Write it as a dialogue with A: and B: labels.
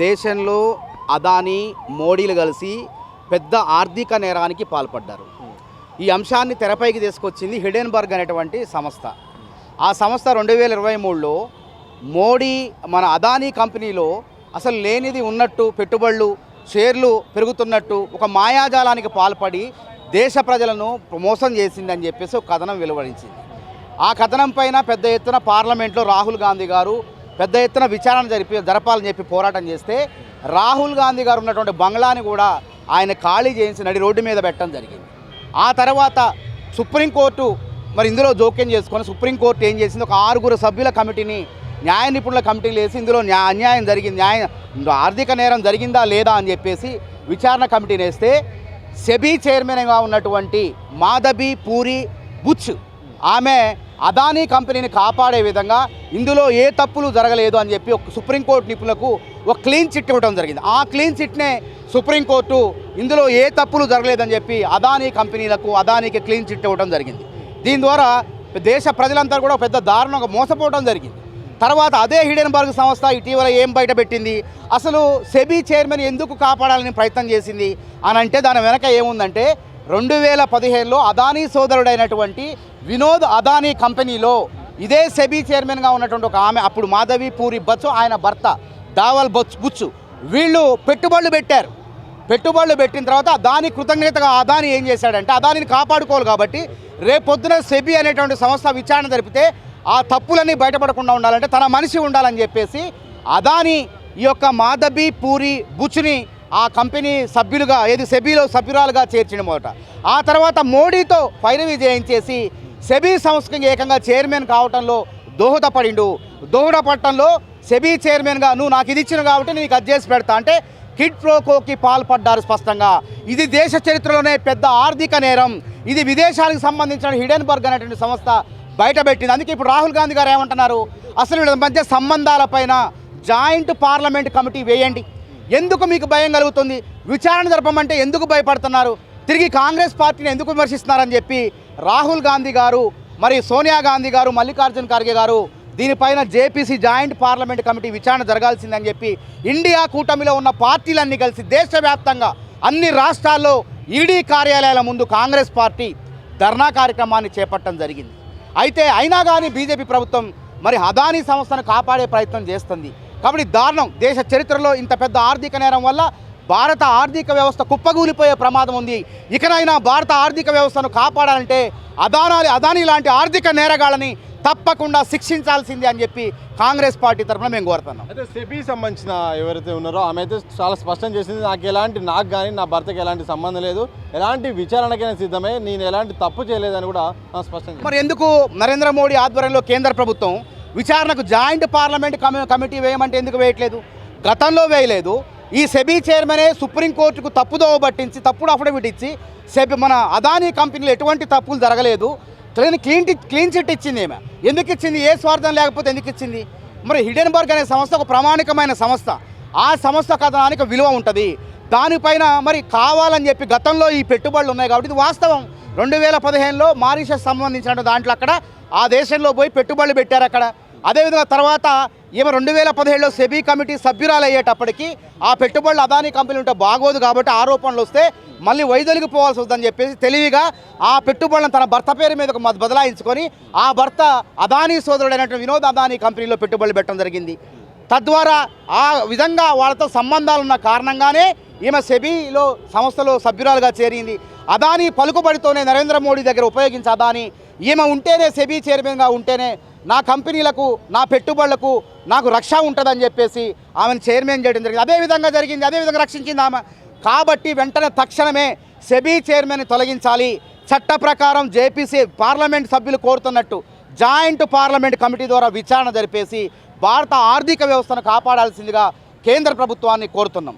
A: దేశంలో అదానీ మోడీలు కలిసి పెద్ద ఆర్థిక నేరానికి పాల్పడ్డారు. ఈ అంశాన్ని తెరపైకి తీసుకొచ్చింది హిడెన్బర్గ్ అనేటువంటి సంస్థ. ఆ సంస్థ 2023లో మోడీ మన అదానీ కంపెనీలో అసలు లేనిది ఉన్నట్టు పెట్టుబడులు షేర్లు పెరుగుతున్నట్టు ఒక మాయాజాలానికి పాల్పడి దేశ ప్రజలను మోసం చేసిందని చెప్పేసి ఒక కథనం వెలువడించింది. ఆ కథనం పైన పెద్ద ఎత్తున పార్లమెంట్లో రాహుల్ గాంధీ గారు పెద్ద ఎత్తున విచారణ జరపాలని చెప్పి పోరాటం చేస్తే రాహుల్ గాంధీ గారు ఉన్నటువంటి బంగ్లాని కూడా ఆయన ఖాళీ చేయించి నడి రోడ్డు మీద పెట్టడం జరిగింది. ఆ తర్వాత సుప్రీంకోర్టు మరి ఇందులో జోక్యం చేసుకొని సుప్రీంకోర్టు ఏం చేసింది, ఒక 6 సభ్యుల కమిటీని న్యాయ నిపుణుల కమిటీలు వేసి ఇందులో అన్యాయం జరిగింది, ఆర్థిక నేరం జరిగిందా లేదా అని చెప్పేసి విచారణ కమిటీని వేస్తే సెబీ చైర్మన్గా ఉన్నటువంటి మాధవి పూరి బుచ్ ఆమె అదానీ కంపెనీని కాపాడే విధంగా ఇందులో ఏ తప్పులు జరగలేదు అని చెప్పి ఒక సుప్రీంకోర్టు నిపుణులకు ఒక క్లీన్ చిట్ ఇవ్వడం జరిగింది. ఆ క్లీన్ చిట్నే సుప్రీంకోర్టు ఇందులో ఏ తప్పులు జరగలేదని చెప్పి అదానీ కంపెనీలకు అదానీకి క్లీన్ చిట్ ఇవ్వడం జరిగింది. దీని ద్వారా దేశ ప్రజలంతా కూడా పెద్ద దారుణంగా మోసపోవడం జరిగింది. తర్వాత అదే హిడెన్బర్గ్ సంస్థ ఇటీవల ఏం బయటపెట్టింది, అసలు సెబీ చైర్మన్ ఎందుకు కాపాడాలని ప్రయత్నం చేసింది అని అంటే దాని వెనక ఏముందంటే 2015లో అదానీ సోదరుడైనటువంటి వినోద్ అదానీ కంపెనీలో ఇదే సెబీ చైర్మన్గా ఉన్నటువంటి ఒక ఆమె అప్పుడు మాధవి పూరి బచ్చు ఆయన భర్త దావల్ బుచ్చు వీళ్ళు పెట్టుబడులు పెట్టారు. పెట్టుబడులు పెట్టిన తర్వాత దాని కృతజ్ఞతగా అదానీ ఏం చేశాడంటే అదానీని కాపాడుకోవాలి కాబట్టి రేపొద్దున సెబీ అనేటువంటి సంస్థ విచారణ జరిపితే ఆ తప్పులన్నీ బయటపడకుండా ఉండాలంటే తన మనిషి ఉండాలని చెప్పేసి అదానీ ఈ యొక్క మాధవి పూరి బుచ్ని ఆ కంపెనీ సభ్యులుగా సెబీలో సభ్యురాలుగా చేర్చిన మొదట. ఆ తర్వాత మోడీతో పైరవి చేయించేసి సెబీ సంస్థకి ఏకంగా చైర్మన్ కావటంలో దోహదపడటంలో సెబీ చైర్మన్గా నువ్వు నాకు ఇది ఇచ్చిన కాబట్టి నీకు అది చేసి పెడతా అంటే కిడ్ ప్రోకోకి పాల్పడ్డారు స్పష్టంగా. ఇది దేశ చరిత్రలోనే పెద్ద ఆర్థిక నేరం. ఇది విదేశాలకు సంబంధించిన హిడెన్బర్గ్ అనేటువంటి సంస్థ బయటపెట్టింది. అందుకే ఇప్పుడు రాహుల్ గాంధీ గారు ఏమంటున్నారు, అసలు వీళ్ళ మధ్య సంబంధాలపైన జాయింట్ పార్లమెంట్ కమిటీ వేయండి. ఎందుకు మీకు భయం కలుగుతుంది, విచారణ జరపమంటే ఎందుకు భయపడుతున్నారు, తిరిగి కాంగ్రెస్ పార్టీని ఎందుకు విమర్శిస్తున్నారని చెప్పి రాహుల్ గాంధీ గారు మరి సోనియా గాంధీ గారు మల్లికార్జున ఖర్గే గారు దీనిపైన జేపీసీ జాయింట్ పార్లమెంట్ కమిటీ విచారణ జరగాల్సిందని చెప్పి ఇండియా కూటమిలో ఉన్న పార్టీలన్నీ కలిసి దేశవ్యాప్తంగా అన్ని రాష్ట్రాల్లో ఈడీ కార్యాలయాల ముందు కాంగ్రెస్ పార్టీ ధర్నా కార్యక్రమాన్ని చేపట్టడం జరిగింది. అయితే అయినా కానీ బీజేపీ ప్రభుత్వం మరి అదానీ సంస్థను కాపాడే ప్రయత్నం చేస్తుంది. కాబట్టి దారుణం, దేశ చరిత్రలో ఇంత పెద్ద ఆర్థిక నేరం వల్ల భారత ఆర్థిక వ్యవస్థ కుప్పగూలిపోయే ప్రమాదం ఉంది. ఇకనైనా భారత ఆర్థిక వ్యవస్థను కాపాడాలంటే అదానీ లాంటి ఆర్థిక నేరగాళ్ళని తప్పకుండా శిక్షించాల్సిందే అని చెప్పి కాంగ్రెస్ పార్టీ తరఫున మేము కోరుతున్నాం.
B: అయితే సెబీ సంబంధించిన ఎవరైతే ఉన్నారో ఆమె అయితే చాలా స్పష్టం చేసింది, నాకు కానీ నా భర్తకి ఎలాంటి సంబంధం లేదు, ఎలాంటి విచారణకైనా సిద్ధమే, నేను ఎలాంటి తప్పు చేయలేదని కూడా స్పష్టం చేసింది.
A: మరి ఎందుకు నరేంద్ర మోడీ ఆధ్వర్యంలో కేంద్ర ప్రభుత్వం విచారణకు జాయింట్ పార్లమెంట్ కమిటీ వేయమంటే ఎందుకు వేయట్లేదు? గతంలో వేయలేదు. ఈ సెబీ చైర్మనే సుప్రీంకోర్టుకు తప్పుదోవ పట్టించి తప్పుడు అఫిడవిట్ ఇచ్చి మన అదానీ కంపెనీలో ఎటువంటి తప్పులు జరగలేదు క్లీన్ చిట్ ఇచ్చింది. ఏమే ఎందుకు ఇచ్చింది, ఏ స్వార్థం లేకపోతే ఎందుకు ఇచ్చింది? మరి హిడెన్బర్గ్ అనే సంస్థ ఒక ప్రామాణికమైన సంస్థ, ఆ సంస్థ కథనానికి విలువ ఉంటుంది. దానిపైన మరి కావాలని చెప్పి గతంలో ఈ పెట్టుబడులు ఉన్నాయి కాబట్టి ఇది వాస్తవం. 2015లో మారిషస్ సంబంధించిన దాంట్లో అక్కడ ఆ దేశంలో పోయి పెట్టుబడులు పెట్టారు అక్కడ. అదేవిధంగా తర్వాత 2017లో సెబీ కమిటీ సభ్యురాలు అయ్యేటప్పటికీ ఆ పెట్టుబడులు అదానీ కంపెనీ ఉంటే బాగోదు కాబట్టి ఆరోపణలు వస్తే మళ్ళీ వైదొలిగిపోవాల్సి వస్తుందని చెప్పేసి తెలివిగా ఆ పెట్టుబడులను తన భర్త పేరు మీద బదలాయించుకొని ఆ భర్త అదానీ సోదరుడైనటువంటి వినోద్ అదానీ కంపెనీలో పెట్టుబడులు పెట్టడం జరిగింది. తద్వారా ఆ విధంగా వాళ్ళతో సంబంధాలున్న కారణంగానే ఈమె సెబీలో సంస్థలో సభ్యురాలుగా చేరింది. అదానీ పలుకుబడితోనే నరేంద్ర మోడీ దగ్గర ఉపయోగించి అదానీ ఈమె ఉంటేనే సెబీ చైర్మన్గా ఉంటేనే నా కంపెనీలకు నా పెట్టుబడులకు నాకు రక్ష ఉంటుందని చెప్పేసి ఆమెను చైర్మన్ చేయడం జరిగింది. అదేవిధంగా రక్షించింది ఆమె. కాబట్టి వెంటనే తక్షణమే సెబీ చైర్మన్ని తొలగించాలి. చట్ట ప్రకారం జేపీసీ పార్లమెంట్ సభ్యులు కోరుతున్నట్టు జాయింట్ పార్లమెంట్ కమిటీ ద్వారా విచారణ జరిపేసి భారత ఆర్థిక వ్యవస్థను కాపాడాల్సిందిగా కేంద్ర ప్రభుత్వాన్ని కోరుతున్నాం.